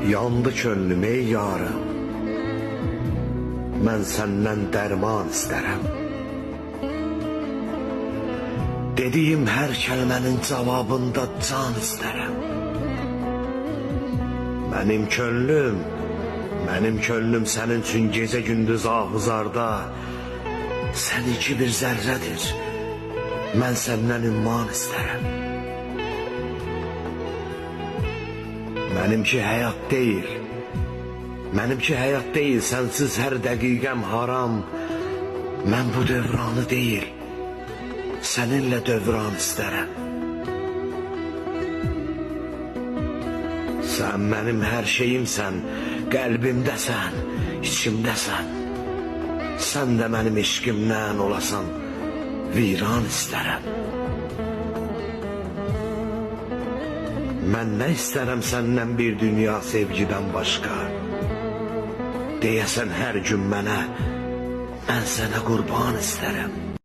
Yandı könlüm ey yarım, mən səndən dərman istərəm. Dediyim hər kəlmənin cavabında can istərəm. Mənim könlüm sənin üçün gecə gündüz ahuzarda. Sən iki bir zərrədir, mən səndən ümman istərəm. Mənimki həyat deyil, sənsiz hər dəqiqəm haram. Mən bu dövranı deyil, səninlə dövran istərəm. Sən mənim hər şeyimsən, qəlbimdəsən, içimdəsən. Sən də mənim eşqimdən olasan, viran istərəm. Mən nə istərəm səndən bir dünya sevgidən başqa? Deyəsən hər gün mənə, mən sənə qurban istərəm.